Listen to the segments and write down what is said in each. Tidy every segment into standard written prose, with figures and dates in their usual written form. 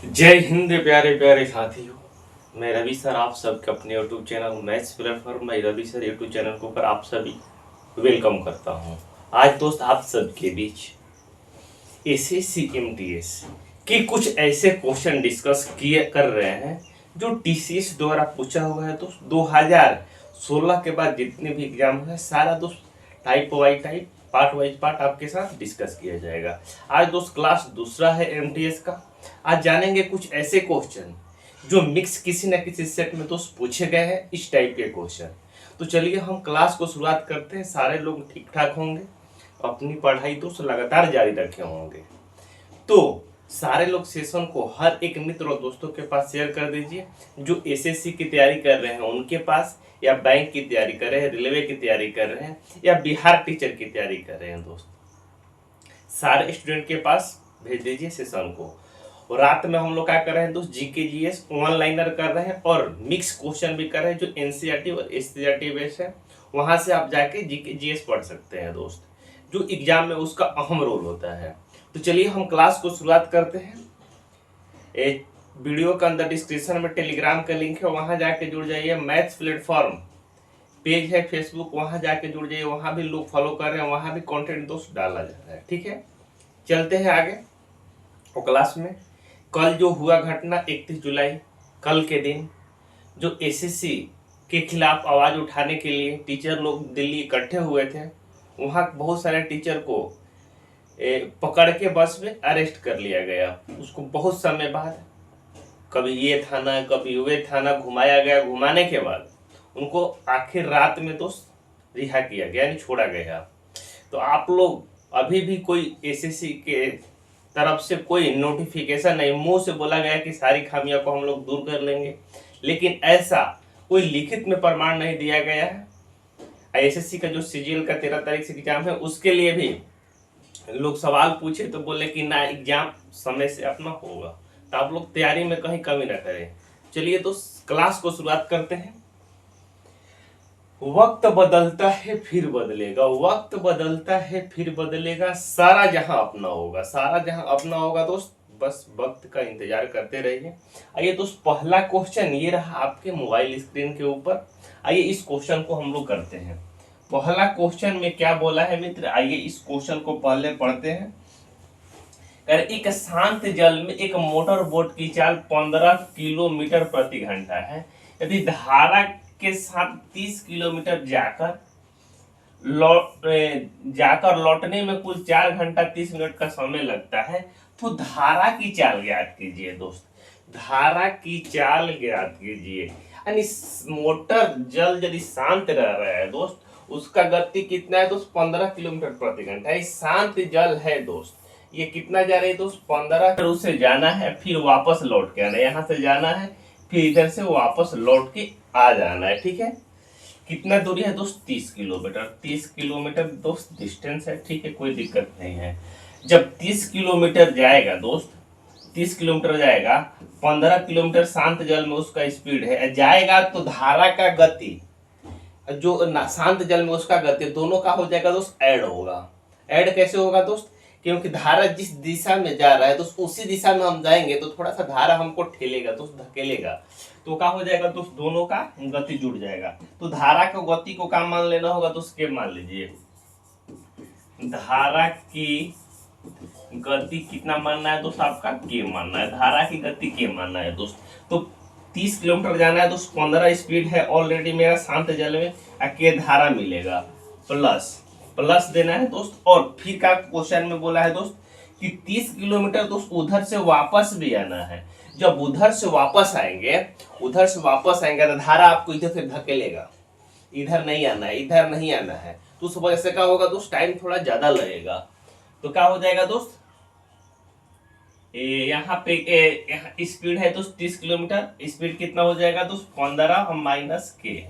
जय हिंद प्यारे प्यारे साथियों। मैं रवि सर आप सबके अपने यूट्यूब चैनल मैथ्स प्लेटफॉर्म में रवि सर यूट्यूब चैनल के ऊपर आप सभी वेलकम करता हूं। आज दोस्त आप सबके बीच एसएससी एमटीएस के कुछ ऐसे क्वेश्चन डिस्कस किए कर रहे हैं जो टीसीएस द्वारा पूछा हुआ है। दोस्त 2016 के बाद जितने भी एग्जाम है सारा दोस्त टाइप वाई टाइप पार्ट वाइज पार्ट आपके साथ डिस्कस किया जाएगा। आज दोस्त क्लास दूसरा है एमटीएस का। आज जानेंगे कुछ ऐसे क्वेश्चन जो मिक्स किसी न किसी सेट में दोस्त पूछे गए हैं, इस टाइप के क्वेश्चन। तो चलिए हम क्लास को शुरुआत करते हैं। सारे लोग ठीक ठाक होंगे, अपनी पढ़ाई दोस्त लगातार जारी रखे होंगे। तो सारे लोग सेशन को हर एक मित्र और दोस्तों के पास शेयर कर दीजिए जो एसएससी की तैयारी कर रहे हैं उनके पास, या बैंक की तैयारी कर रहे हैं, रेलवे की तैयारी कर रहे हैं, या बिहार टीचर की तैयारी कर रहे हैं। दोस्त सारे स्टूडेंट के पास भेज दीजिए सेशन को। और रात में हम लोग क्या कर रहे हैं दोस्त, जीके जीएस वन लाइनर कर रहे हैं और मिक्स क्वेश्चन भी कर रहे हैं जो एनसीईआरटी और एससीईआरटी बेस है। वहां से आप जाके जीके जीएस पढ़ सकते हैं दोस्त, जो एग्जाम में उसका अहम रोल होता है। तो चलिए हम क्लास को शुरुआत करते हैं। एक वीडियो के अंदर डिस्क्रिप्शन में टेलीग्राम का लिंक है, वहां जाके जुड़ जाइए। मैथ्स प्लेटफॉर्म पेज है फेसबुक, वहां जाके जुड़ जाइए। वहां भी लोग फॉलो कर रहे हैं, वहां भी कंटेंट दोस्त डाला जा रहा है। ठीक है, चलते हैं आगे। और क्लास में कल जो हुआ घटना 31 जुलाई, कल के दिन जो एसएससी के खिलाफ आवाज उठाने के लिए टीचर लोग दिल्ली इकट्ठे हुए थे, वहां बहुत सारे टीचर को पकड़ के बस में अरेस्ट कर लिया गया। उसको बहुत समय बाद कभी ये थाना कभी वे थाना घुमाया गया। घुमाने के बाद उनको आखिर रात में तो रिहा किया गया, यानी छोड़ा गया। तो आप लोग अभी भी कोई एसएससी के तरफ से कोई नोटिफिकेशन नहीं, मुंह से बोला गया कि सारी खामियों को हम लोग दूर कर लेंगे, लेकिन ऐसा कोई लिखित में प्रमाण नहीं दिया गया है। एसएससी का जो सीजीएल का 13 तारीख से एग्जाम है उसके लिए भी लोग सवाल पूछे तो बोले कि ना एग्जाम समय से अपना होगा। तो आप लोग तैयारी में कहीं कमी ना करें। चलिए तो क्लास को शुरुआत करते हैं। वक्त बदलता है फिर बदलेगा, वक्त बदलता है फिर बदलेगा, सारा जहां अपना होगा, सारा जहां अपना होगा दोस्त। बस वक्त का इंतजार करते रहिए। आइए दोस्त पहला क्वेश्चन ये रहा आपके मोबाइल स्क्रीन के ऊपर। आइए इस क्वेश्चन को हम लोग करते हैं। पहला क्वेश्चन में क्या बोला है मित्र, आइए इस क्वेश्चन को पहले पढ़ते हैं। एक शांत जल में एक मोटर बोट की चाल 15 किलोमीटर प्रति घंटा है। यदि धारा के साथ 30 किलोमीटर जाकर लौटने में कुल 4 घंटा 30 मिनट का समय लगता है, तो धारा की चाल ज्ञात कीजिए। दोस्त धारा की चाल ज्ञात कीजिए, यानी मोटर जल यदि शांत रह रहा है दोस्त, उसका गति कितना है दोस्त, 15 किलोमीटर प्रति घंटा। ये शांत जल है दोस्त, ये कितना जा रही है दोस्त, 15 से जाना है, फिर वापस लौट के आना है। यहाँ से जाना है, फिर इधर से वापस लौट के आ जाना है। ठीक है, कितना दूरी है दोस्त, 30 किलोमीटर। 30 किलोमीटर दोस्त डिस्टेंस है। ठीक है, कोई दिक्कत नहीं है। जब 30 किलोमीटर जाएगा दोस्त, 30 किलोमीटर जाएगा, 15 किलोमीटर शांत जल में उसका स्पीड है जाएगा, तो धारा का गति जो शांत जल में उसका गति दोनों का हो जाएगा दोस्त, ऐड होगा। ऐड कैसे होगा दोस्त, क्योंकि धारा जिस दिशा में जा रहा है दोस्त उसी दिशा में हम जाएंगे, तो थोड़ा सा धारा हमको ठेलेगा दोस्त, धकेलेगा, तो क्या हो जाएगा दोस्त, दोनों का गति जुड़ जाएगा। तो धारा को गति को क्या मान लेना होगा दोस्त, के मान लीजिए। धारा की गति कितना मानना है दोस्त, आपका के मानना है। धारा की गति के मानना है दोस्त। तो 30 किलोमीटर जाना है दोस्त, 15 स्पीड है ऑलरेडी मेरा शांत जल में, के धारा मिलेगा, प्लस देना है दोस्त। और फिर का क्वेश्चन में बोला है दोस्त कि 30 किलोमीटर दोस्त उधर से वापस भी आना है। जब उधर से वापस आएंगे तो धारा आपको इधर से धकेलेगा, इधर नहीं आना है, इधर नहीं आना है। तो उस वजह से क्या होगा दोस्त, टाइम थोड़ा ज्यादा लगेगा। तो क्या हो जाएगा दोस्त, यहाँ पे स्पीड है दोस्त 30 किलोमीटर, स्पीड कितना हो जाएगा दोस्त, 15 माइनस के।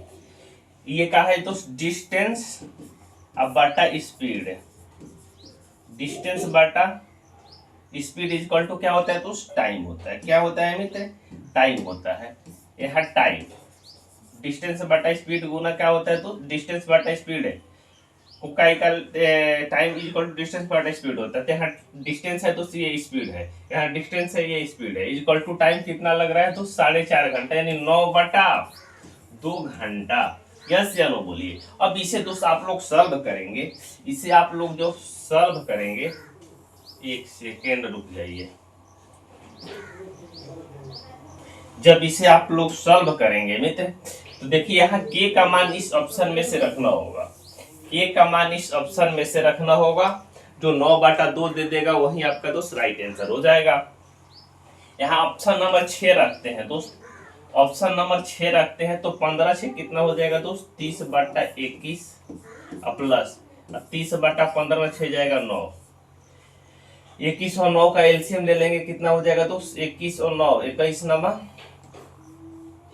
ये क्या है दोस्त, डिस्टेंस अब बटा स्पीड, डिस्टेंस बटा स्पीड इक्वल टू क्या होता है तो टाइम होता है। क्या होता है मित्र, टाइम होता है। यहाँ टाइम डिस्टेंस बटा स्पीड गुना क्या होता है तो डिस्टेंस बटा स्पीड है, काई का टाइम इक्वल टू डिस्टेंस पर स्पीड होता है। तो यहाँ डिस्टेंस है तो ये स्पीड है, यहाँ डिस्टेंस है ये स्पीड है, इक्वल टू टाइम कितना लग रहा है तो 4.5 घंटा, यानी 9/2 घंटा। यस या नो बोलिए। अब इसे दोस्त आप लोग सॉल्व करेंगे, इसे आप लोग जो सॉल्व करेंगे, एक सेकेंड रुक जाइए। जब इसे आप लोग सॉल्व करेंगे मित्र, तो देखिए यहाँ के का मान इस ऑप्शन में से रखना होगा, के का मान इस ऑप्शन में से रखना होगा, जो 9/2 दे देगा वही आपका दोस्त राइट आंसर हो जाएगा। यहाँ ऑप्शन नंबर 6 रखते हैं दोस्त, ऑप्शन नंबर 6 रखते हैं तो 15 से कितना हो जाएगा दोस्त 30/21 प्लस 30/15 6 जाएगा 9, 21 और 9 का एलसीएम ले लेंगे, कितना हो जाएगा दोस्त 21 और 9 21 नमा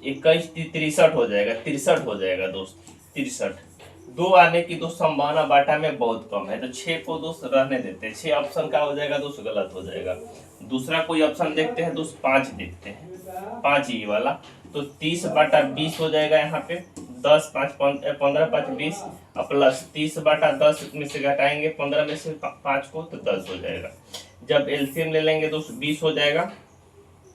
21 63 हो जाएगा, 63 हो जाएगा दोस्त 63। 2 आने की दोस्त संभावना बाटा में बहुत कम है, तो 6 को दोस्त रहने देते हैं। 6 ऑप्शन का हो जाएगा दोस्त गलत हो जाएगा। दूसरा कोई ऑप्शन देखते हैं दोस्त, 5 देखते हैं, 5 ये वाला, तो 30/20 हो जाएगा यहाँ पे, 10 5 15 5 20 प्लस 30/10 में से घटाएंगे 15 में से 5 को तो 10 हो जाएगा। जब एलसीएम ले लेंगे दोस्त 20 हो जाएगा,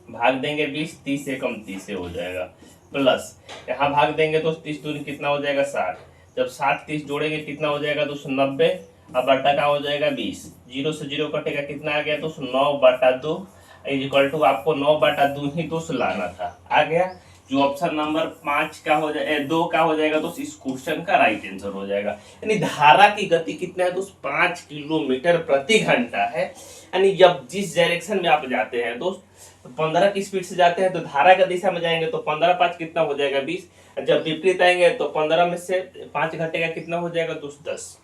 भाग देंगे 20, 30 से कम 30 से हो जाएगा, प्लस यहाँ भाग देंगे तो 30 दूनी कितना हो जाएगा 60, जब 60 30 जोड़ेंगे कितना हो जाएगा दोस्त 90, अब बटा का हो जाएगा 20, 0 से 0 कटेगा, कितना आ गया दोस्त 9/2 इक्वल टू आपको 9/2 ही दोस्त लाना था, आ गया। जो ऑप्शन नंबर 5 का हो जाए 2 का हो जाएगा दोस्त इस क्वेश्चन का राइट आंसर हो जाएगा। यानी धारा की गति कितना है दोस्त 5 किलोमीटर प्रति घंटा है। यानी जब जिस डायरेक्शन में आप जाते हैं दोस्त, तो 15 की स्पीड से जाते हैं तो धारा का दिशा में जाएंगे तो 15 5 कितना हो जाएगा 20, जब विपरीत आएंगे तो 15 में से 5 घटेगा, कितना हो जाएगा दोस्त 10।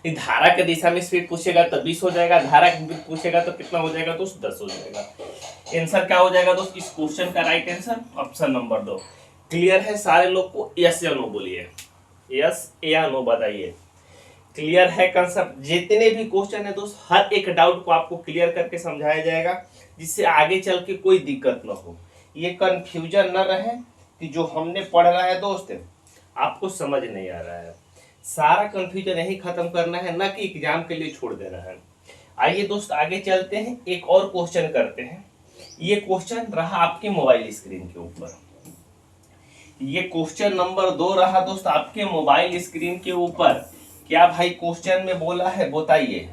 धारा के दिशा में स्पीड पूछेगा तो 20 हो जाएगा, धारा की पूछेगा तो कितना हो जाएगा दोस्त 10 हो जाएगा। आंसर क्या हो जाएगा दोस्त इस क्वेश्चन का right answer option number 2। Clear है सारे लोग को? यस या नो बोलिए, यस या नो बताइए। क्लियर है कंसेप्ट? जितने भी क्वेश्चन है दोस्त हर एक डाउट को आपको क्लियर करके समझाया जाएगा, जिससे आगे चल के कोई दिक्कत ना हो, ये कंफ्यूजन न रहे कि जो हमने पढ़ रहा है दोस्त आपको समझ नहीं आ रहा है। सारा कंफ्यूजन यही खत्म करना है, ना कि एग्जाम के लिए छोड़ देना है। आइए दोस्त आगे चलते हैं, एक और क्वेश्चन करते हैं। ये क्वेश्चन रहा आपके मोबाइल स्क्रीन के ऊपर, ये क्वेश्चन नंबर 2 रहा दोस्त आपके मोबाइल स्क्रीन के ऊपर। क्या भाई क्वेश्चन में बोला है बताइए,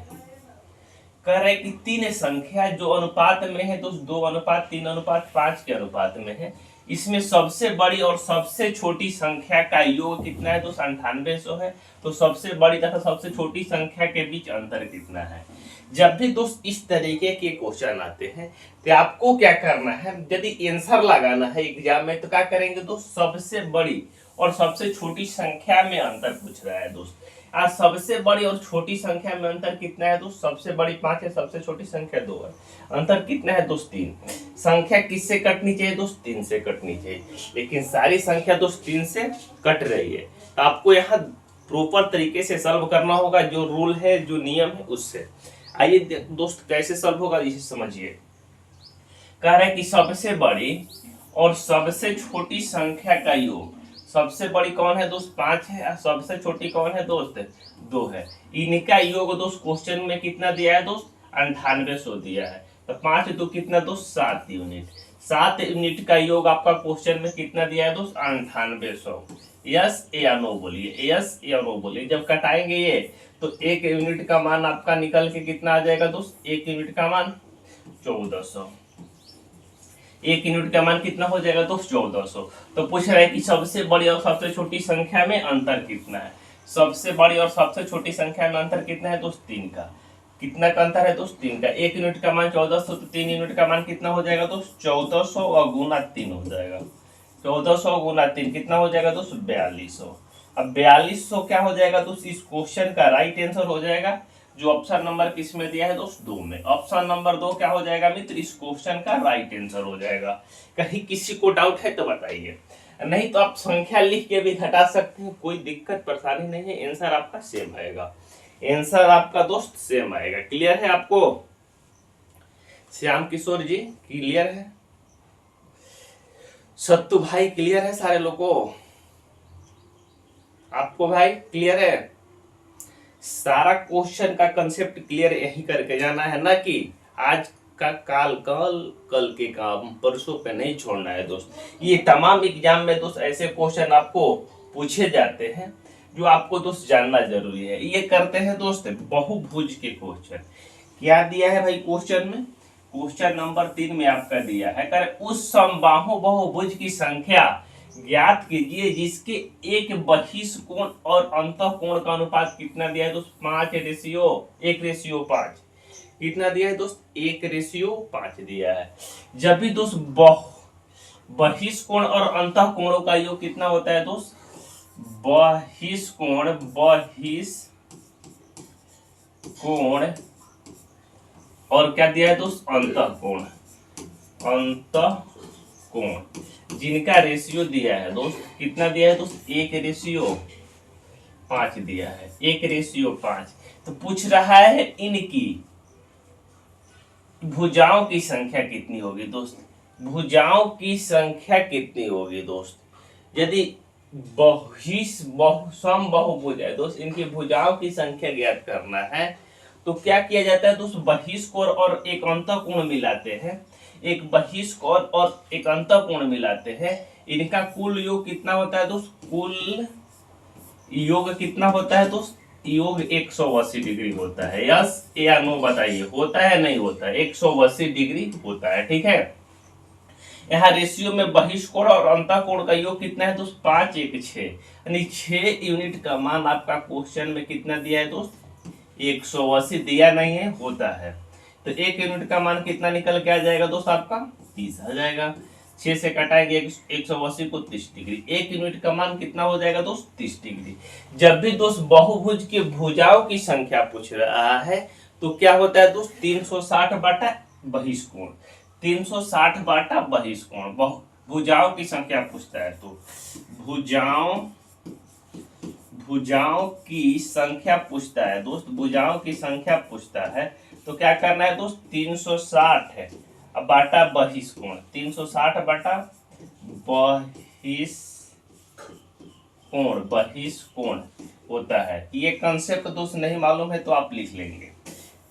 कह रहे कि 3 संख्या जो अनुपात में है दोस्त 2:3:5 के अनुपात में है, इसमें सबसे बड़ी और सबसे छोटी संख्या का योग कितना है दोस्त 9800 है। तो सबसे बड़ी तथा सबसे छोटी संख्या के बीच अंतर कितना है। जब भी दोस्त इस तरीके के क्वेश्चन आते हैं तो आपको क्या करना है, यदि आंसर लगाना है एग्जाम में तो क्या करेंगे दोस्त, सबसे बड़ी और सबसे छोटी संख्या में अंतर पूछ रहा है दोस्त। आज सबसे बड़ी और छोटी संख्या में अंतर कितना है दोस्त, सबसे बड़ी 5 है, सबसे छोटी संख्या 2 है, अंतर कितना है दोस्त 3। संख्या किससे कटनी चाहिए दोस्त 3 से कटनी चाहिए, लेकिन सारी संख्या दोस्त 3 से कट रही है। तो आपको यहाँ प्रॉपर तरीके से सॉल्व करना होगा, जो रूल है जो नियम है उससे। आइए दोस्त कैसे सॉल्व होगा इसे समझिए। कह रहे कि सबसे बड़ी और सबसे छोटी संख्या का योग, सबसे बड़ी कौन है दोस्त 5 है और सबसे छोटी कौन है दोस्त 2 है। इनका योग दोस्त क्वेश्चन में कितना दिया है दोस्त 9800 दिया है। तो 5 2 कितना दोस्त 7 यूनिट, 7 यूनिट का योग आपका क्वेश्चन में कितना दिया है दोस्त 9800। यस या नो बोलिए, यस या नो बोलिए। जब कटाएंगे ये तो 1 यूनिट का मान आपका निकल के कितना आ जाएगा दोस्त, 1 यूनिट का मान 1400, 1 यूनिट का मान कितना हो जाएगा दोस्त 1400। तो पूछ रहा है कि सबसे बड़ी और सबसे छोटी संख्या में अंतर कितना है। सबसे बड़ी और सबसे छोटी संख्या में अंतर कितना है दोस्त 3 का। कितना का अंतर है दोस्त 3 का। 1 यूनिट का मान 1400 तो 3 यूनिट का मान कितना हो जाएगा दोस्त 1400 और गुना 3 हो जाएगा। 1400 गुना 3 कितना हो जाएगा दोस्त 4200। अब 4200 क्या हो जाएगा दोस्त इस क्वेश्चन का राइट आंसर हो जाएगा, जो ऑप्शन नंबर किस में दिया है दोस्त 2 में। ऑप्शन नंबर 2 क्या हो जाएगा मित्र इस क्वेश्चन का राइट आंसर हो जाएगा। कहीं किसी को डाउट है तो बताइए, नहीं तो आप संख्या लिख के भी घटा सकते हैं, कोई दिक्कत परेशानी नहीं है। आंसर आपका सेम आएगा, आंसर आपका दोस्त सेम आएगा। क्लियर है आपको श्याम किशोर जी? क्लियर है सत्तू भाई? क्लियर है सारे लोगों को? आपको भाई क्लियर है? सारा क्वेश्चन का कंसेप्ट क्लियर यही करके जाना है ना, कि आज का काल कल, कल के काम परसों पे नहीं छोड़ना है दोस्त। ये तमाम एग्जाम में दोस्त ऐसे क्वेश्चन आपको पूछे जाते हैं जो आपको दोस्त जानना जरूरी है। ये करते हैं दोस्त बहुभुज के क्वेश्चन। क्या दिया है भाई क्वेश्चन में? क्वेश्चन नंबर 3 में आपका दिया है, कर उस समबाहु बहुभुज की संख्या ज्ञात कीजिए जिसके एक बहिष्कोण और अंतःकोण का अनुपात कितना दिया है दोस्त? 1:5 कितना दिया है दोस्त? 1:5 दिया है। जब भी दोस्त बहिष्कोण और अंतःकोणों का योग कितना होता है दोस्त? बहिष्कोण और क्या दिया है दोस्त? अंतःकोण जिनका रेशियो दिया है दोस्त, कितना दिया है दोस्त? 1:5 दिया है। 1:5 तो पूछ रहा है इनकी भुजाओं की संख्या कितनी होगी दोस्त? भुजाओं की संख्या कितनी होगी दोस्त? यदि समबाहुभुज है दोस्त, इनकी भुजाओं की संख्या ज्ञात करना है तो क्या किया जाता है दोस्त? बहिष्कोण और एक अंतःकोण मिलाते हैं। एक बहिष्कोण और एक अंतःकोण मिलाते हैं। इनका कुल योग कितना होता है दोस्त? कुल योग कितना होता है दोस्त? योग 180 डिग्री होता है। यस या नो बताइए, होता है नहीं होता है? 180 डिग्री होता है। ठीक है। यहाँ रेशियो में बहिष्कोण और अंतःकोण का योग कितना है दोस्त? 5:1:6 यानी 6 यूनिट का मान आपका क्वेश्चन में कितना दिया है दोस्त? 180 दिया नहीं है, होता है। तो 1 यूनिट का मान कितना निकल के आ जाएगा दोस्त? आपका 30 आ जाएगा। 6 से कटाएंगे 180 को 30 डिग्री। 1 यूनिट का मान कितना हो जाएगा दोस्त? 30 डिग्री। जब भी दोस्त बहुभुज के भुजाओं की संख्या पूछ रहा है तो क्या होता है दोस्त? 360 बाटा बहिष्कोण। 360 बाटा बहिष्कोण भुजाओं की संख्या पूछता है तो भुजाओं की संख्या पूछता है दोस्त। भुजाओं की संख्या पूछता है तो क्या करना है दोस्त? 360 है अब बाटा बहिष्कोण। 360 बाटा बहिष्कोण होता है। ये कंसेप्ट दोस्त नहीं मालूम है तो आप लिख लेंगे।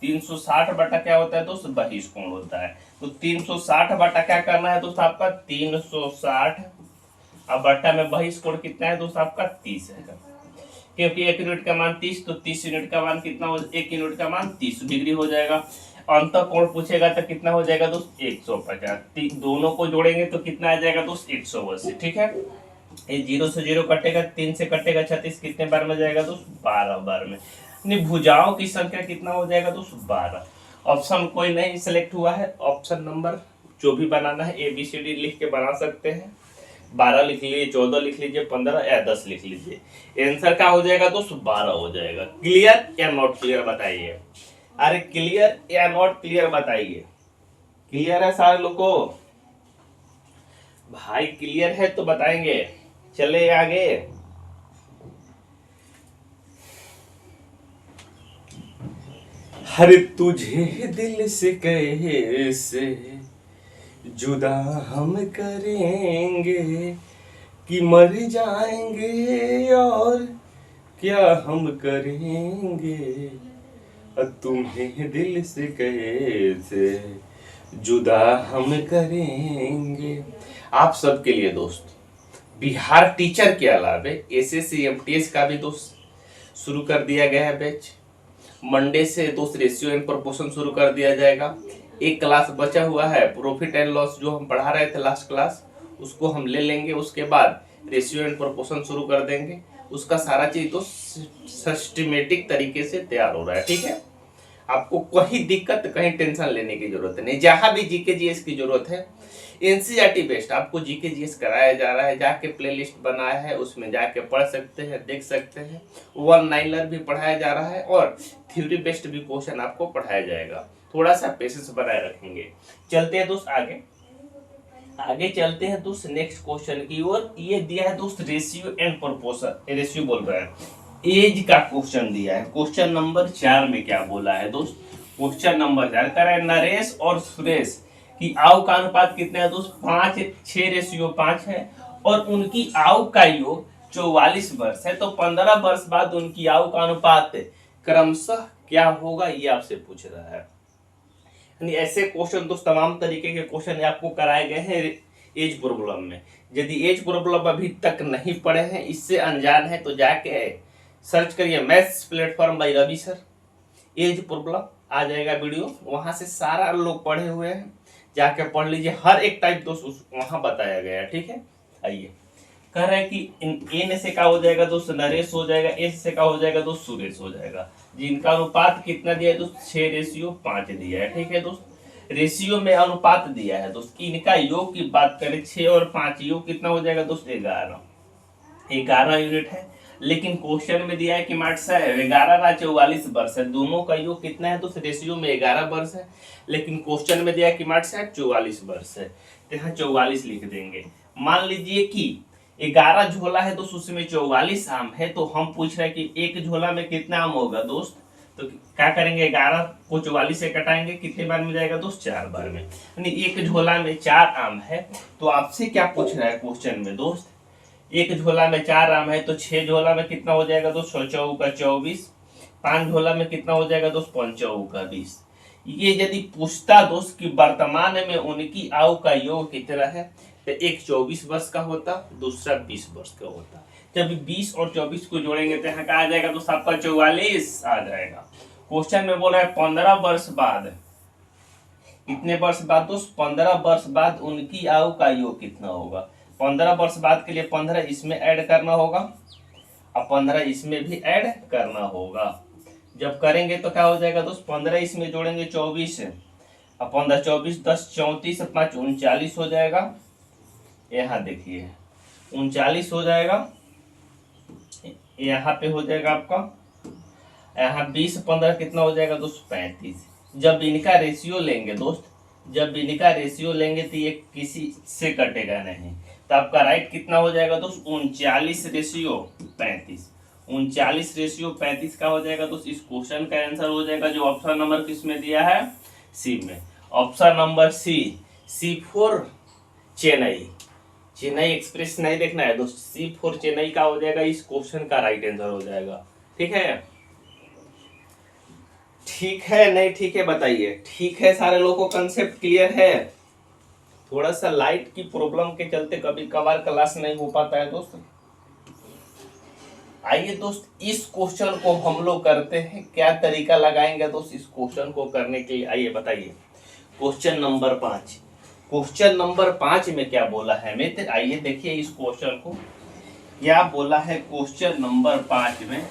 360 बटा क्या होता है दोस्त? बहिष्कोण होता है। तो 360 बटा क्या करना है दोस्त? आपका 360 अब बटा में बहिष्कोण कितना है दोस्त? आपका 30 है। क्योंकि 1 यूनिट का मान 30 तो 30 यूनिट का मान कितना हो? 1 यूनिट का मान 30 डिग्री हो जाएगा। अंतःकोण पूछेगा तो कितना हो जाएगा दोस्त? 150। दोनों को जोड़ेंगे तो कितना आ जाएगा दोस्त? 180। ठीक है। ये 0 से 0 कटेगा, 3 से कटेगा 36, कितने बार में जाएगा दोस्त? 12 बार में। भुजाओं की संख्या कितना हो जाएगा दोस्त? 12। ऑप्शन कोई नहीं सिलेक्ट हुआ है। ऑप्शन नंबर जो भी बनाना है ABCD लिख के बना सकते हैं। 12 लिख लीजिए, 14 लिख लीजिए, 15 या 10 लिख लीजिए। आंसर क्या हो जाएगा दोस्त? 12 हो जाएगा। क्लियर या नॉट क्लियर बताइए? अरे क्लियर या नॉट क्लियर बताइए? क्लियर है सारे लोग को? भाई क्लियर है तो बताएंगे। चले आगे। हर तुझे दिल से कैसे जुदा हम करेंगे कि मर जाएंगे और क्या हम करेंगे। तुम्हें दिल से कैसे जुदा हम करेंगे। आप सबके लिए दोस्त बिहार टीचर के अलावे SSC MTS का भी दोस्त शुरू कर दिया गया है बैच। मंडे से दोस्त रेशियो एंड प्रोपोर्शन शुरू कर दिया जाएगा। एक क्लास बचा हुआ है प्रॉफिट एंड लॉस, जो हम पढ़ा रहे थे लास्ट क्लास, उसको हम ले लेंगे। उसके बाद रेशियो एंड प्रोपोर्शन शुरू कर देंगे। उसका सारा चीज तो सिस्टमेटिक तरीके से तैयार हो रहा है। ठीक है। आपको कहीं दिक्कत, कहीं टेंशन लेने की जरूरत नहीं। जहां भी जीके जीएस की जरूरत है NCERT बेस्ड आपको जीके जीएस कराया जा रहा है। जाके प्लेलिस्ट बनाया है, उसमें जाके पढ़ सकते हैं, देख सकते हैं। 1-लाइनर भी पढ़ाया जा रहा है और थ्योरी बेस्ड भी क्वेश्चन आपको पढ़ाया जाएगा। थोड़ा सा पेशेंस बनाए रखेंगे। चलते हैं दोस्त आगे चलते हैं दोस्त नेक्स्ट क्वेश्चन की ओर। ये दिया है दोस्त रेशियो एंड प्रोपोर्शन, रेशियो बोल रहा है, एज का क्वेश्चन दिया है। क्वेश्चन नंबर 4 में क्या बोला है दोस्त? क्वेश्चन नंबर 4 कह रहा है नरेश और सुरेश की आयु का अनुपात कितना है दोस्त? 5:6:5 है और उनकी आयु का योग 44 वर्ष है। तो 15 वर्ष बाद उनकी आयु का अनुपात क्रमशः क्या होगा ये आपसे पूछ रहा है। यानी ऐसे क्वेश्चन दोस्त तमाम तरीके के क्वेश्चन आपको कराए गए हैं एज प्रॉब्लम में। यदि एज प्रॉब्लम अभी तक नहीं पढ़े हैं, इससे अनजान है, तो जाके सर्च करिए maths platform by Ravi sir, एज प्रॉब्लम आ जाएगा वीडियो, वहां से सारा लोग पढ़े हुए हैं, जाके पढ़ लीजिए। हर एक टाइप दोस्त वहां बताया गया है, ठीक है। आइए, कह रहा है कि एन से क्या हो जाएगा दोस्त, नरेश हो जाएगा, एस से क्या हो जाएगा दोस्त, सुरेश हो जाएगा। जिनका अनुपात कितना दिया है दोस्त, 6:5 दिया है, ठीक है दोस्त। रेशियो में अनुपात दिया है दोस्त। इनका योग की बात करें, 6 और 5, योग कितना हो जाएगा दोस्त, 11 यूनिट है। लेकिन क्वेश्चन में दिया है कि मार्क्स है 11 ना 44 वर्ष है, दोनों का योग कितना है दोस्त, रेशियो में 11 वर्ष है, लेकिन क्वेश्चन में दिया है कि मार्क्स है 44 वर्ष है, तो यहाँ 44 लिख देंगे। मान लीजिए कि 11 झोला है दोस्त, उसमें 44 आम है, तो हम पूछ रहे हैं कि एक झोला में कितना आम होगा दोस्त, तो क्या करेंगे, 11 को 44 से कटाएंगे, कितने बार में जाएगा दोस्त, 4 बार में। यानी एक झोला में 4 आम है, तो आपसे क्या पूछ रहा है क्वेश्चन में दोस्त, एक झोला में 4 आम है, तो 6 झोला में कितना हो जाएगा दोस्त, 6 चौका 24, 5 झोला में कितना हो जाएगा दोस्त, 5 चौका 20। ये यदि पूछता दोस्त कि वर्तमान में उनकी आयु का योग कितना है, तो एक 24 वर्ष का होता, दूसरा 20 वर्ष का होता। जब 20 और 24 को जोड़ेंगे तो यहाँ का आ जाएगा दोस्त आपका 44 आ जाएगा। क्वेश्चन में बोल रहा है 15 वर्ष बाद, कितने वर्ष बाद दोस्त, 15 वर्ष बाद उनकी आयु का योग कितना होगा। 15 वर्ष बाद के लिए 15 इसमें ऐड करना होगा और 15 इसमें भी ऐड करना होगा। जब करेंगे तो क्या हो जाएगा दोस्त, 15 इसमें जोड़ेंगे 24 और 15 24 10 34 5 39 हो जाएगा। यहाँ देखिए 39 हो जाएगा, यहाँ पे हो जाएगा आपका, यहाँ 20 15 कितना हो जाएगा दोस्त, 35। जब इनका रेशियो लेंगे दोस्त, जब इनका रेशियो लेंगे तो ये किसी से कटेगा नहीं, तो आपका राइट कितना हो जाएगा दोस्त, 39:35। 39:35 का हो जाएगा दोस्त। इस क्वेश्चन का आंसर हो जाएगा जो ऑप्शन नंबर किसमें दिया है, सी में। Option number C for Chennai. Chennai express नहीं देखना है दोस्त, सी फॉर चेन्नई का हो जाएगा, इस क्वेश्चन का राइट आंसर हो जाएगा। ठीक है, ठीक है नहीं ठीक है बताइए, ठीक है सारे लोगों को कंसेप्ट क्लियर है। थोड़ा सा लाइट की प्रॉब्लम के चलते कभी कभार क्लास नहीं हो पाता है दोस्त। आइए दोस्त, इस क्वेश्चन को हम लोग करते हैं, क्या तरीका लगाएंगे दोस्त इस क्वेश्चन को करने के लिए। आइए बताइए, क्वेश्चन नंबर 5, क्वेश्चन नंबर 5 में क्या बोला है मित्र, आइए देखिए इस क्वेश्चन को क्या बोला है। क्वेश्चन नंबर 5 में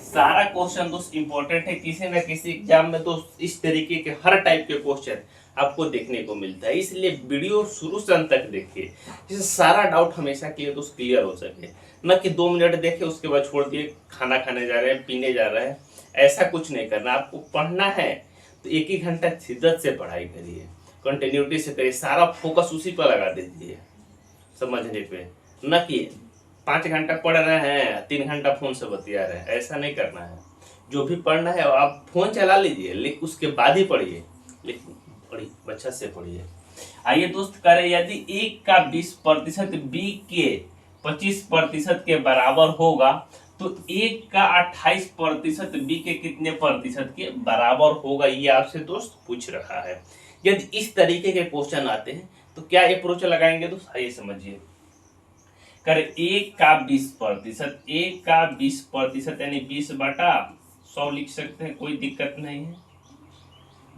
सारा क्वेश्चन दोस्त इंपॉर्टेंट है, किसी न किसी एग्जाम में दोस्त इस तरीके के हर टाइप के क्वेश्चन आपको देखने को मिलता है, इसलिए वीडियो शुरू से अंत तक देखिए, जिससे सारा डाउट हमेशा के लिए दोस्त क्लियर हो सके। न कि 2 मिनट देखे उसके बाद छोड़ दिए, खाना खाने जा रहे हैं, पीने जा रहे हैं, ऐसा कुछ नहीं करना। आपको पढ़ना है तो 1-1 घंटा शिद्दत से पढ़ाई करिए, कंटिन्यूटी से करिए, सारा फोकस उसी पर लगा दीजिए समझने पे, न कि 5 घंटा पढ़ रहे हैं 3 घंटा फोन से बतिया रहे हैं, ऐसा नहीं करना है। जो भी पढ़ना है आप फोन चला लीजिए, लेकिन उसके बाद ही पढ़िए, लेकिन पढ़िए अच्छा से पढ़िए। आइए दोस्त करें, यदि 1 का 20% b के 25% के बराबर होगा, तो 1 का 28% b के कितने प्रतिशत के बराबर होगा, ये आपसे दोस्त पूछ रहा है। यदि इस तरीके के क्वेश्चन आते हैं तो क्या अप्रोच लगाएंगे दोस्त, आइए समझिए। करें 1 का 20%, 1 का 20% यानी 20/100 लिख सकते हैं, कोई दिक्कत नहीं है।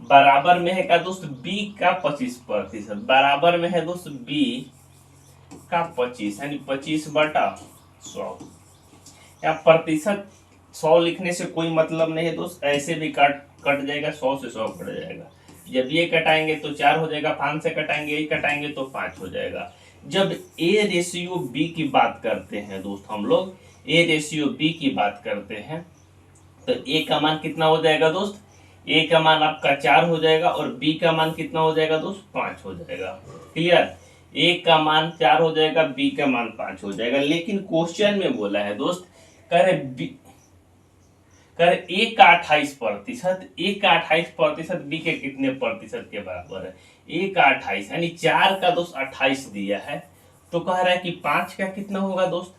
बराबर में है क्या दोस्त, b का 25%, बराबर में है दोस्त b का 25 यानी 25/100। या प्रतिशत 100 लिखने से कोई मतलब नहीं है दोस्त, ऐसे भी कट जाएगा, 100 से 100 कट जाएगा। जब ये कटाएंगे तो 4 हो जाएगा, 5 से कटाएंगे, ये कटाएंगे तो 5 हो जाएगा। जब a रेशियो b की बात करते हैं दोस्त, हम लोग a रेशियो b की बात करते हैं, तो a का मान कितना हो जाएगा दोस्त, a का मान आपका 4 हो जाएगा और b का मान कितना हो जाएगा दोस्त, 5 हो जाएगा। क्लियर, a का मान 4 हो जाएगा, b का मान 5 हो जाएगा। लेकिन क्वेश्चन में बोला है दोस्त, कर a का 28%, a का 28% b के कितने प्रतिशत के बराबर है, a का 28 यानी 4 का दोस्त 28 दिया है, तो कह रहा है कि 5 का कितना होगा दोस्त,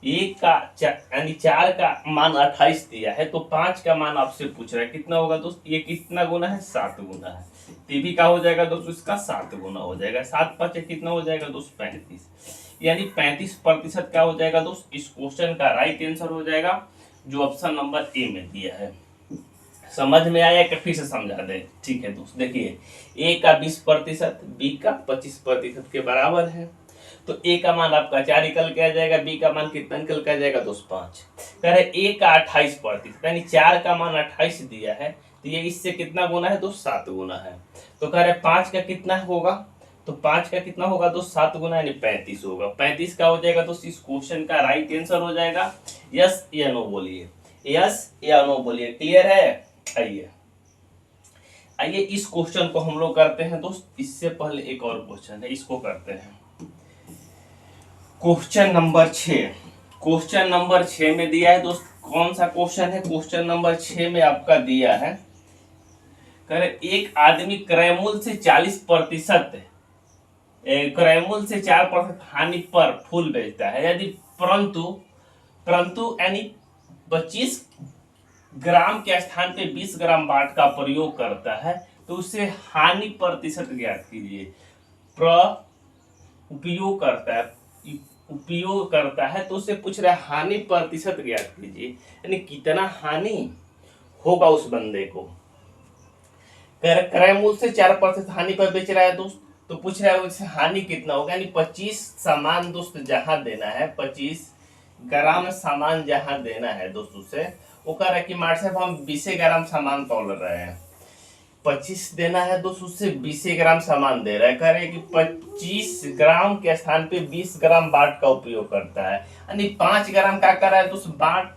एक का यानी 4 का मान 28 दिया है, तो 5 का मान आपसे पूछ रहा है कितना होगा दोस्त। ये कितना गुना है, 7 गुना है। तो ये भी क्या हो जाएगा दोस्त, इसका 7 गुना हो जाएगा। 7 5 कितना हो जाएगा दोस्त, 35। यानी 35% क्या हो जाएगा दोस्त, इस क्वेश्चन का राइट आंसर हो जाएगा, जो ऑप्शन नंबर ए में दिया है। समझ में आया कि फिर से समझा दे। ठीक है दोस्त, देखिए ए का 20%, बी का 25% के बराबर है। तो ए का मान आपका 4 निकल के आ जाएगा, बी का मान कितना निकल के आ जाएगा दोस्त, 5। कह रहे ए का 28%, यानी 4 का मान 28 दिया है, तो ये इससे कितना गुना है दोस्त, 7 गुना है। तो कह रहे 5 का कितना होगा, तो 5 का कितना होगा दोस्त, 7 गुना यानी 35 होगा। 35 का हो जाएगा दोस्त, इस क्वेश्चन का राइट आंसर हो जाएगा। यस या नो बोलिए, यस या नो बोलिए। क्लियर है। आइए आइए इस क्वेश्चन को हम लोग करते हैं दोस्त। इससे पहले एक और क्वेश्चन है, इसको करते हैं। क्वेश्चन नंबर 6, क्वेश्चन नंबर 6 में दिया है दोस्त, कौन सा क्वेश्चन है, क्वेश्चन नंबर 6 में आपका दिया है, करे एक आदमी क्रय मूल्य से 40%, क्रय मूल्य से 4% हानि पर फूल बेचता है, यदि परंतु परंतु यानी 25 ग्राम के स्थान पे 20 ग्राम बाट का प्रयोग करता है, तो उसे हानि प्रतिशत ज्ञात कीजिए। उपयोग करता है, उपयोग करता है, तो उससे पूछ रहा है हानि प्रतिशत ज्ञात कीजिए, यानी कितना हानि होगा उस बंदे को। क्रय मूल्य से 4% हानि पर बेच रहा है दोस्त, तो पूछ रहा है उससे हानि कितना होगा, यानी 25 सामान दोस्त जहां देना है, 25 ग्राम सामान जहां देना है दोस्त उसे, वो कह रहा है कि मार्ट साहब हम 20 ग्राम सामान तौल रहे हैं, 25 देना है दोस्त, उससे 20 ग्राम सामान दे रहा है। कह रहे हैं कि 25 ग्राम के स्थान पे 20 ग्राम बाट का उपयोग करता है, यानी 5 ग्राम क्या कर रहा है दोस्त, बाट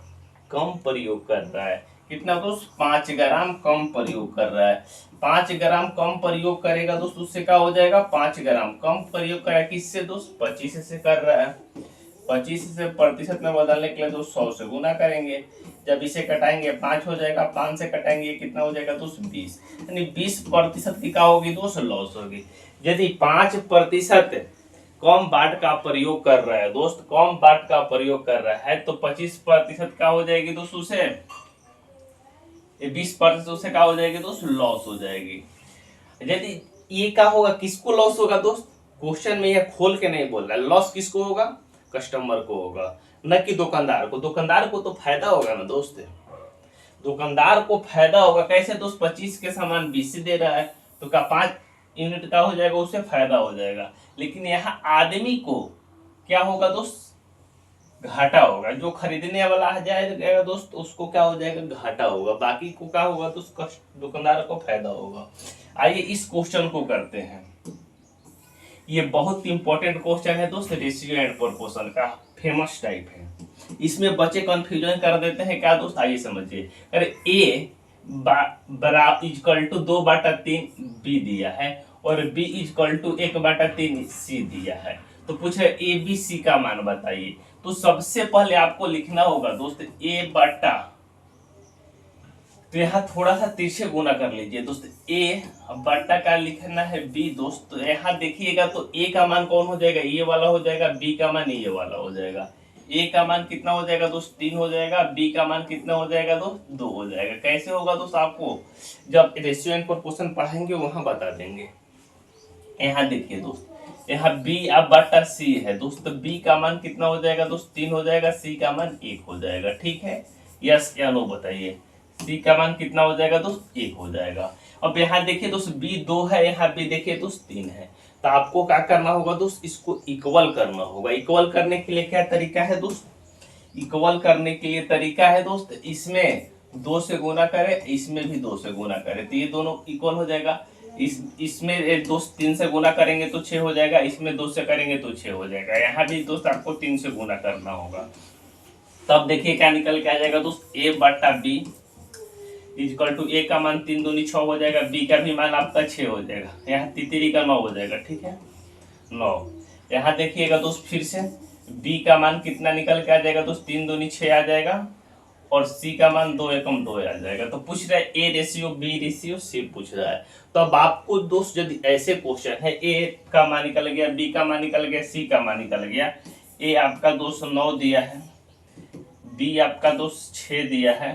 कम प्रयोग कर रहा है। कितना दोस्त, 5 ग्राम कम प्रयोग कर रहा है। 5 ग्राम कम प्रयोग करेगा दोस्त, उससे क्या हो जाएगा, 5 ग्राम कम प्रयोग करेगा किससे दोस्त, 25 से कर रहा है। 25 से प्रतिशत में बदलने के लिए दोस्त 100 से गुना करेंगे, जब इसे कटाएंगे 5 हो जाएगा, 5 से कटाएंगे कितना हो जाएगा दोस्त, 20, यानी 20% की क्या होगी दोस्त, लॉस होगी। यदि 5% कम बाट का प्रयोग कर रहा है दोस्त, कम बाट का प्रयोग कर रहा है, तो 25% क्या हो जाएगी दोस्त, उसे 20% उसे क्या हो जाएगी दोस्त, लॉस हो जाएगी। यदि ये क्या होगा, किसको लॉस होगा दोस्त, क्वेश्चन में ये खोल के नहीं बोल रहा है, लॉस किसको होगा, कस्टमर को होगा, न कि दुकानदार को। दुकानदार को तो फायदा होगा ना दोस्त, दुकानदार को फायदा होगा। कैसे दोस्त, 25 के सामान 20 दे रहा है, तो क्या 5 यूनिट का हो जाएगा, उससे फायदा हो जाएगा। लेकिन यहाँ आदमी को क्या होगा दोस्त, घाटा होगा। जो खरीदने वाला जाएगा दोस्त, उसको क्या हो जाएगा, घाटा होगा। बाकी को क्या होगा दोस्त, दुकानदार को फायदा होगा। आइए इस क्वेश्चन को करते हैं। ये बहुत इंपॉर्टेंट क्वेश्चन है दोस्त, रेशियो एंड प्रोपोर्शन का फेमस टाइप है। इसमें बच्चे कंफ्यूजन कर देते हैं क्या दोस्त, आइए समझिए। अरे ए बराबर इक्वल टू 2/3 बी दिया है, और बी इक्वल टू 1/3 सी दिया है, तो पूछ रहे ए बी सी का मान बताइए। तो सबसे पहले आपको लिखना होगा दोस्त ए बटा, तो यहाँ थोड़ा सा तिरछे गुना कर लीजिए दोस्त, ए बटा का लिखना है बी दोस्त। तो यहाँ देखिएगा तो ए का मान कौन हो जाएगा, ये वाला हो जाएगा, बी का मान ये वाला हो जाएगा। ए का मान कितना हो जाएगा दोस्त, 3 हो जाएगा, बी का मान कितना हो जाएगा दोस्त, 2 हो जाएगा। कैसे होगा दोस्त, आपको जब रेशियो एंड प्रोपोर्शन पढ़ेंगे वहां बता देंगे। यहाँ देखिए दोस्त, यहाँ बी अब बटा सी है दोस्त, तो बी का मान कितना हो जाएगा दोस्त, 3 हो जाएगा, सी का मान 1 हो जाएगा। ठीक है, यस या नो बताइए। सी का मान कितना हो जाएगा दोस्त, 1 हो जाएगा। अब यहाँ देखिए दोस्त बी 2 है, यहाँ बी देखिए दोस्त 3 है, तो आपको क्या करना होगा दोस्त, इसको इक्वल करना होगा। इक्वल करने के लिए क्या तरीका है दोस्त, इक्वल करने के लिए तरीका है दोस्त, इसमें 2 से गुना करे, इसमें भी 2 से गुना करे, तो ये दोनों इक्वल हो जाएगा। इसमें दोस्त 3 से गुना करेंगे तो 6 हो जाएगा, इसमें 2 से करेंगे तो 6 हो जाएगा। यहाँ भी दोस्त आपको 3 से गुना करना होगा, तब देखिए क्या निकल के आ जाएगा दोस्त, ए बटा बी इक्वल टू ए का मान 3 दूनी 6 हो जाएगा, बी का भी मान आपका 6 हो जाएगा, यहाँ तितरी का 9 हो जाएगा। ठीक है, 9। यहाँ देखिएगा दोस्त फिर से बी का मान कितना निकल के आ जाएगा दोस्त, 3 दूनी 6 आ जाएगा, और सी का मान 2 एकम 2 आ जाएगा। तो पूछ रहा है A ratio B ratio C पूछ रहा है। तो अब आपको दोस्त यदि ऐसे क्वेश्चन है, ए का मान निकल गया, बी का मान निकल गया, सी का मान निकल गया, ए आपका दोस्त 9 दिया है, बी आपका दोस्त 6 दिया है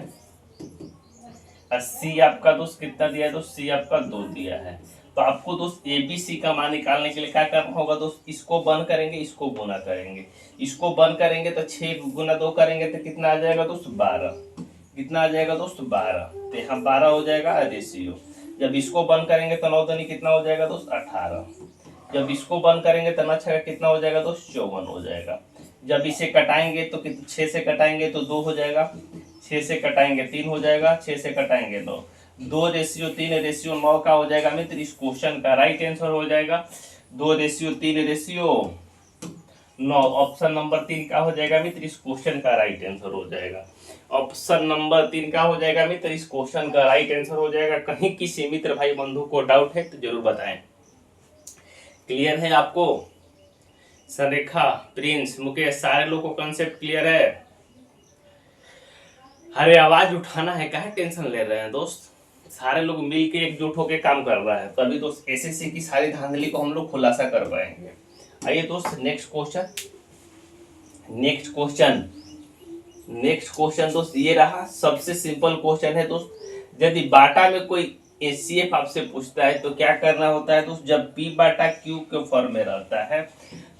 और सी आपका दोस्त कितना दिया है दोस्त, सी आपका 2 दिया है। तो आपको दोस्त ए बी सी का मान निकालने के लिए क्या करना होगा दोस्त, इसको बंद करेंगे, इसको गुना करेंगे। इसको बंद करेंगे तो 6 गुना 2 करेंगे तो कितना आ जाएगा दोस्त, 12। कितना आ जाएगा दोस्त, 12। तो यहाँ 12 हो जाएगा रेशियो। जब इसको बंद करेंगे तो 9 दूनी कितना हो जाएगा दोस्त, 18। जब इसको बंद करेंगे तो 9 छः कितना हो जाएगा दोस्त, 54 हो जाएगा। जब इसे कटाएंगे तो 6 से कटाएंगे तो 2 हो जाएगा, 6 से कटाएंगे 3 हो जाएगा, 6 से कटाएंगे 9। 2 रेशियो 3 रेशियो 9 का हो जाएगा मित्र इस क्वेश्चन का राइट आंसर हो जाएगा 2 रेशियो 3 रेशियो 9। ऑप्शन नंबर 3 का हो जाएगा मित्र इस क्वेश्चन का राइट आंसर हो जाएगा। ऑप्शन नंबर 3 का हो जाएगा मित्र इस क्वेश्चन का राइट आंसर हो जाएगा। कहीं किसी मित्र भाई बंधु को डाउट है तो जरूर बताएं। क्लियर है आपको? संरेखा, प्रिंस, मुकेश, सारे लोगों को कॉन्सेप्ट क्लियर है? अरे आवाज उठाना है, काहे टेंशन ले रहे हैं दोस्त? सारे लोग मिलके एकजुट होकर काम कर रहा है, तभी दोस्त एसएससी की सारी धांधली को हम लोग खुलासा कर पाएंगे। आइए दोस्त नेक्स्ट क्वेश्चन दोस्त ये रहा, सबसे सिंपल क्वेश्चन है दोस्त। यदि बाटा में कोई एचसीएफ आपसे पूछता है तो क्या करना होता है दोस्त, जब पी बाटा क्यू के फॉर्म में रहता है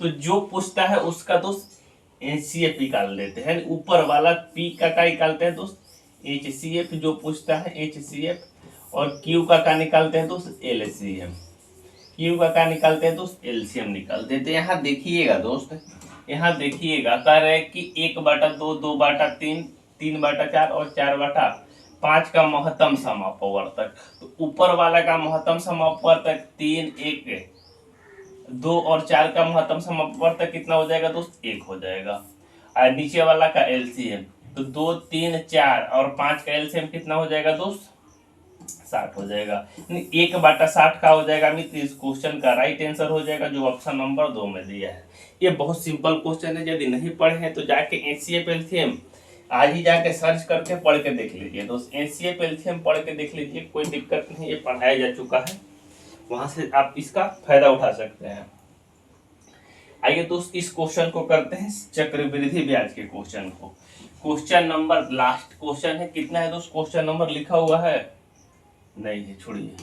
तो जो पूछता है उसका दोस्त एचसीएफ निकाल देते हैं। ऊपर वाला पी का क्या निकालते हैं दोस्त, एचसीएफ, जो पूछता है एचसीएफ। और क्यू का क्या निकालते हैं दोस्त, एलसीएम। क्यू का क्या निकालते हैं दोस्त, एलसीएम निकाल देते हैं। यहाँ देखिएगा दोस्त, यहाँ देखिएगा कह रहे हैं कि 1/2, 2/3, 3/4 और 4/5 का महत्तम समापवर्तक। तो ऊपर वाला का महत्तम समापवर्तक 3, 1, 2 और 4 का महत्तम समापवर्तक कितना हो जाएगा दोस्त, 1 हो जाएगा। और नीचे वाला का एलसीएम तो 2, 3, 4 और 5 का एलसीएम कितना हो जाएगा दोस्त, 60 हो जाएगा। 1/60 का हो जाएगा मित्र इस क्वेश्चन का राइट आंसर हो जाएगा, जो ऑप्शन नंबर 2 में दिया है। ये बहुत सिंपल क्वेश्चन है, यदि नहीं पढ़े हैं तो जाके एचसीएफ एलसीएम आज ही जाके सर्च करके पढ़ के देख लीजिए दोस्त। एचसीएफ एलसीएम पढ़ के देख लीजिए, कोई दिक्कत नहीं, ये पढ़ाया जा चुका है, वहां से आप इसका फायदा उठा सकते हैं। आइए दोस्त इस क्वेश्चन को करते हैं चक्रवृद्धि ब्याज के क्वेश्चन को। क्वेश्चन नंबर लास्ट क्वेश्चन है, कितना है दोस्त, क्वेश्चन नंबर लिखा हुआ है नहीं है, छोड़िए।